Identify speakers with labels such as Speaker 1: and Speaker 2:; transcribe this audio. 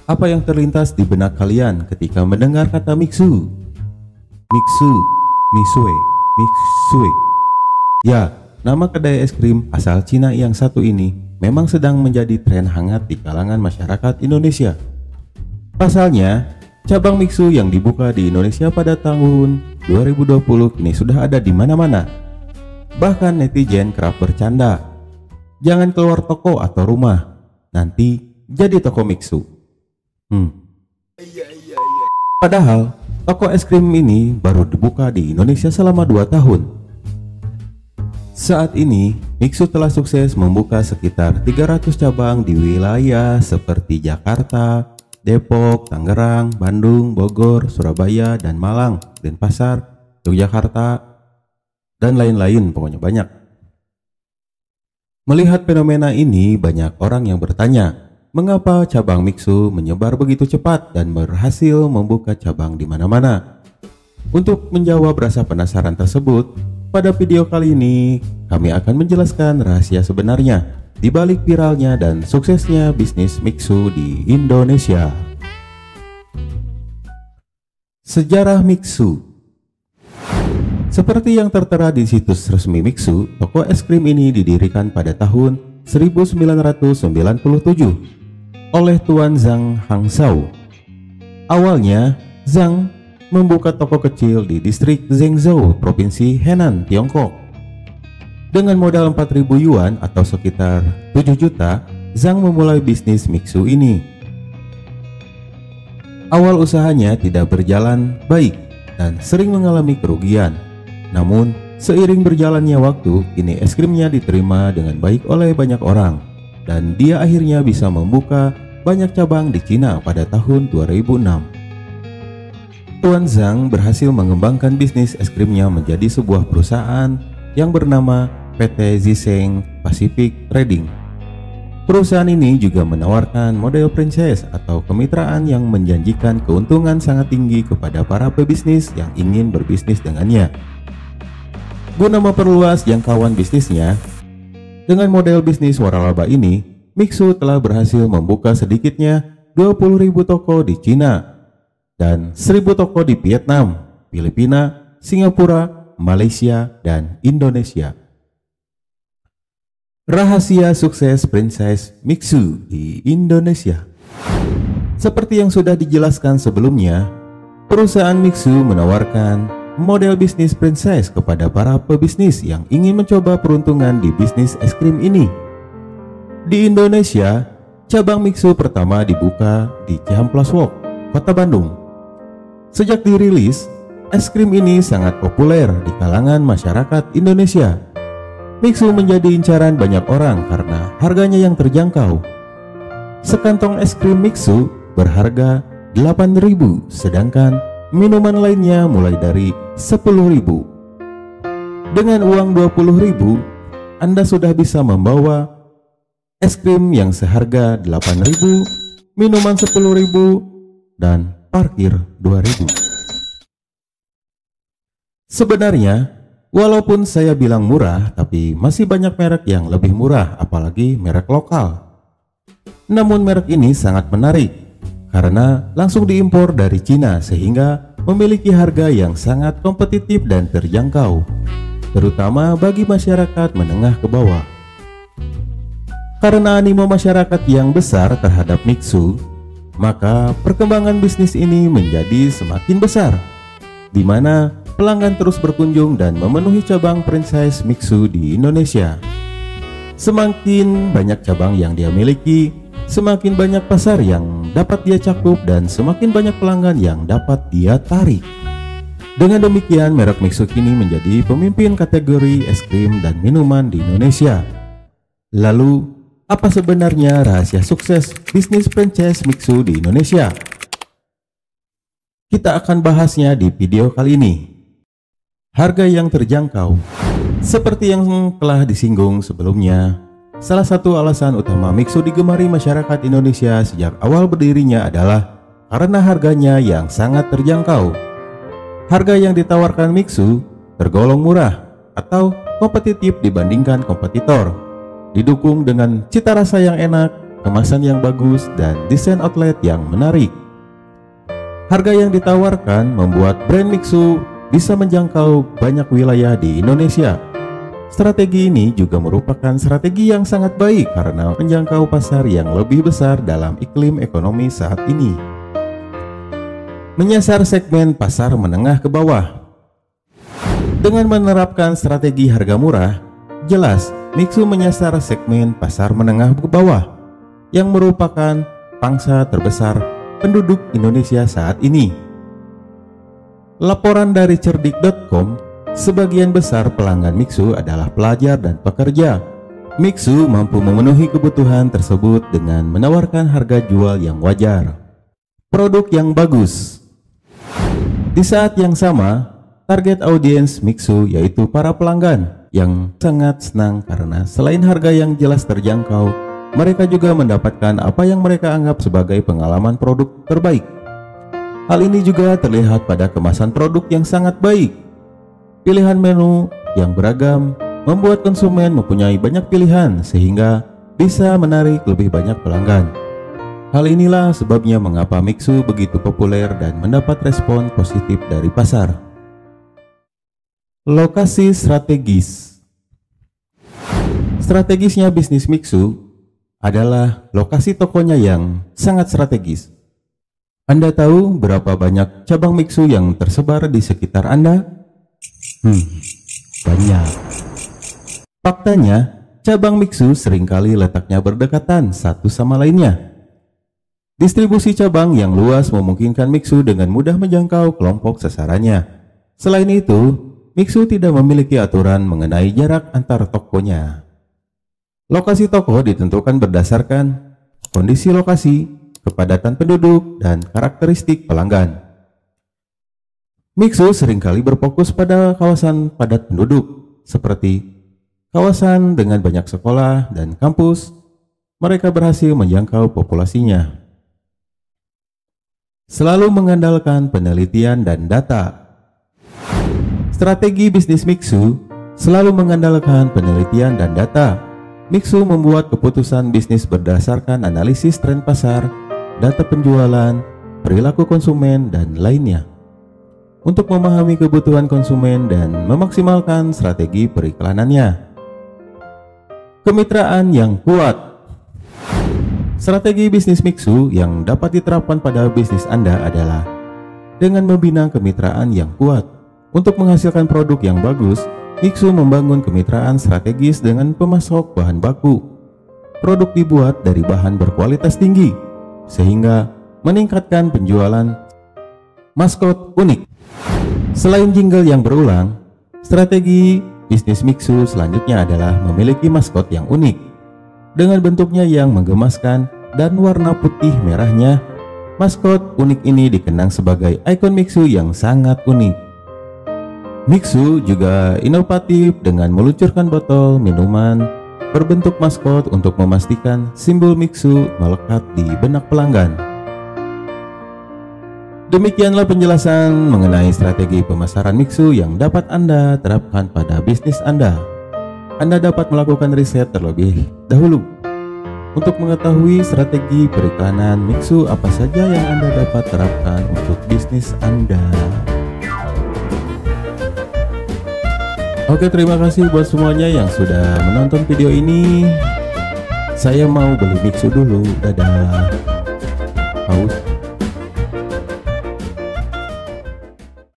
Speaker 1: Apa yang terlintas di benak kalian ketika mendengar kata Mixu? Mixu, Misue, Mixue. Ya, nama kedai es krim asal Cina yang satu ini memang sedang menjadi tren hangat di kalangan masyarakat Indonesia. Pasalnya, cabang Mixu yang dibuka di Indonesia pada tahun 2020 kini sudah ada di mana-mana. Bahkan netizen kerap bercanda, jangan keluar toko atau rumah, nanti jadi toko Mixu. Padahal toko es krim ini baru dibuka di Indonesia selama 2 tahun. Saat ini Mixu telah sukses membuka sekitar 300 cabang di wilayah seperti Jakarta, Depok, Tangerang, Bandung, Bogor, Surabaya, dan Malang, Denpasar, Yogyakarta, dan lain-lain, pokoknya banyak. Melihat fenomena ini, banyak orang yang bertanya, mengapa cabang Mixu menyebar begitu cepat dan berhasil membuka cabang di mana-mana? Untuk menjawab rasa penasaran tersebut, pada video kali ini kami akan menjelaskan rahasia sebenarnya di balik viralnya dan suksesnya bisnis Mixu di Indonesia. Sejarah Mixu. Seperti yang tertera di situs resmi Mixu, toko es krim ini didirikan pada tahun 1997 oleh Tuan Zhang Hangzhou. Awalnya, Zhang membuka toko kecil di distrik Zhengzhou, Provinsi Henan, Tiongkok. Dengan modal 4.000 yuan atau sekitar 7 juta, Zhang memulai bisnis Mixu ini. Awal usahanya tidak berjalan baik dan sering mengalami kerugian. Namun, seiring berjalannya waktu, kini es krimnya diterima dengan baik oleh banyak orang. Dan dia akhirnya bisa membuka banyak cabang di Cina pada tahun 2006. Tuan Zhang berhasil mengembangkan bisnis es krimnya menjadi sebuah perusahaan yang bernama PT Zisheng Pacific Trading. Perusahaan ini juga menawarkan model franchise atau kemitraan yang menjanjikan keuntungan sangat tinggi kepada para pebisnis yang ingin berbisnis dengannya. Guna memperluas jangkauan bisnisnya, dengan model bisnis waralaba ini, Mixu telah berhasil membuka sedikitnya 20.000 toko di Cina dan 1.000 toko di Vietnam, Filipina, Singapura, Malaysia, dan Indonesia. Rahasia sukses franchise Mixu di Indonesia. Seperti yang sudah dijelaskan sebelumnya, perusahaan Mixu menawarkan model bisnis franchise kepada para pebisnis yang ingin mencoba peruntungan di bisnis es krim ini. Di Indonesia, cabang Mixu pertama dibuka di Cihampelas Walk, Kota Bandung. Sejak dirilis, es krim ini sangat populer di kalangan masyarakat Indonesia. Mixu menjadi incaran banyak orang karena harganya yang terjangkau. Sekantong es krim Mixu berharga 8.000, sedangkan minuman lainnya mulai dari 10.000. Dengan uang 20.000, Anda sudah bisa membawa es krim yang seharga 8.000, minuman 10.000, dan parkir 2.000. Sebenarnya, walaupun saya bilang murah, tapi masih banyak merek yang lebih murah, apalagi merek lokal. Namun merek ini sangat menarik karena langsung diimpor dari Cina sehingga memiliki harga yang sangat kompetitif dan terjangkau, terutama bagi masyarakat menengah ke bawah. Karena animo masyarakat yang besar terhadap Mixu, maka perkembangan bisnis ini menjadi semakin besar, di mana pelanggan terus berkunjung dan memenuhi cabang franchise Mixu di Indonesia. Semakin banyak cabang yang dia miliki, semakin banyak pasar yang dapat dia cakup dan semakin banyak pelanggan yang dapat dia tarik. Dengan demikian, merek Mixu kini menjadi pemimpin kategori es krim dan minuman di Indonesia. Lalu, apa sebenarnya rahasia sukses bisnis franchise Mixu di Indonesia? Kita akan bahasnya di video kali ini. Harga yang terjangkau. Seperti yang telah disinggung sebelumnya, salah satu alasan utama Mixu digemari masyarakat Indonesia sejak awal berdirinya adalah karena harganya yang sangat terjangkau. Harga yang ditawarkan Mixu tergolong murah atau kompetitif dibandingkan kompetitor, didukung dengan cita rasa yang enak kemasan yang bagus, dan desain outlet yang menarik. Harga yang ditawarkan membuat brand Mixu bisa menjangkau banyak wilayah di Indonesia. Strategi ini juga merupakan strategi yang sangat baik karena menjangkau pasar yang lebih besar dalam iklim ekonomi saat ini. Menyasar segmen pasar menengah ke bawah. Dengan menerapkan strategi harga murah, jelas Mixu menyasar segmen pasar menengah ke bawah yang merupakan pangsa terbesar penduduk Indonesia saat ini. Laporan dari cerdik.com, sebagian besar pelanggan Mixu adalah pelajar dan pekerja. Mixu mampu memenuhi kebutuhan tersebut dengan menawarkan harga jual yang wajar. Produk yang bagus. Di saat yang sama, target audiens Mixu yaitu para pelanggan yang sangat senang karena selain harga yang jelas terjangkau, mereka juga mendapatkan apa yang mereka anggap sebagai pengalaman produk terbaik. Hal ini juga terlihat pada kemasan produk yang sangat baik. Pilihan menu yang beragam membuat konsumen mempunyai banyak pilihan sehingga bisa menarik lebih banyak pelanggan. Hal inilah sebabnya mengapa Mixu begitu populer dan mendapat respon positif dari pasar. Lokasi strategis. Strategisnya bisnis Mixu adalah lokasi tokonya yang sangat strategis. Anda tahu berapa banyak cabang Mixu yang tersebar di sekitar Anda? Banyak. Faktanya, cabang Mixu seringkali letaknya berdekatan satu sama lainnya. Distribusi cabang yang luas memungkinkan Mixu dengan mudah menjangkau kelompok sasarannya. Selain itu, Mixu tidak memiliki aturan mengenai jarak antar tokonya. Lokasi toko ditentukan berdasarkan kondisi lokasi, kepadatan penduduk, dan karakteristik pelanggan. Mixu seringkali berfokus pada kawasan padat penduduk, seperti kawasan dengan banyak sekolah dan kampus. Mereka berhasil menjangkau populasinya. Selalu mengandalkan penelitian dan data. Strategi bisnis Mixu selalu mengandalkan penelitian dan data. Mixu membuat keputusan bisnis berdasarkan analisis tren pasar, data penjualan, perilaku konsumen, dan lainnya. Untuk memahami kebutuhan konsumen dan memaksimalkan strategi periklanannya. Kemitraan yang kuat. Strategi bisnis Mixu yang dapat diterapkan pada bisnis Anda adalah dengan membina kemitraan yang kuat. Untuk menghasilkan produk yang bagus, Mixu membangun kemitraan strategis dengan pemasok bahan baku. Produk dibuat dari bahan berkualitas tinggi, sehingga meningkatkan penjualan maskot unik. Selain jingle yang berulang, strategi bisnis Mixu selanjutnya adalah memiliki maskot yang unik. Dengan bentuknya yang menggemaskan dan warna putih merahnya, maskot unik ini dikenang sebagai ikon Mixu yang sangat unik. Mixu juga inovatif dengan meluncurkan botol minuman berbentuk maskot untuk memastikan simbol Mixu melekat di benak pelanggan. Demikianlah penjelasan mengenai strategi pemasaran Mixu yang dapat Anda terapkan pada bisnis Anda. Anda dapat melakukan riset terlebih dahulu untuk mengetahui strategi periklanan Mixu apa saja yang Anda dapat terapkan untuk bisnis Anda. Oke, terima kasih buat semuanya yang sudah menonton video ini. Saya mau beli Mixu dulu. Dadah. Haus.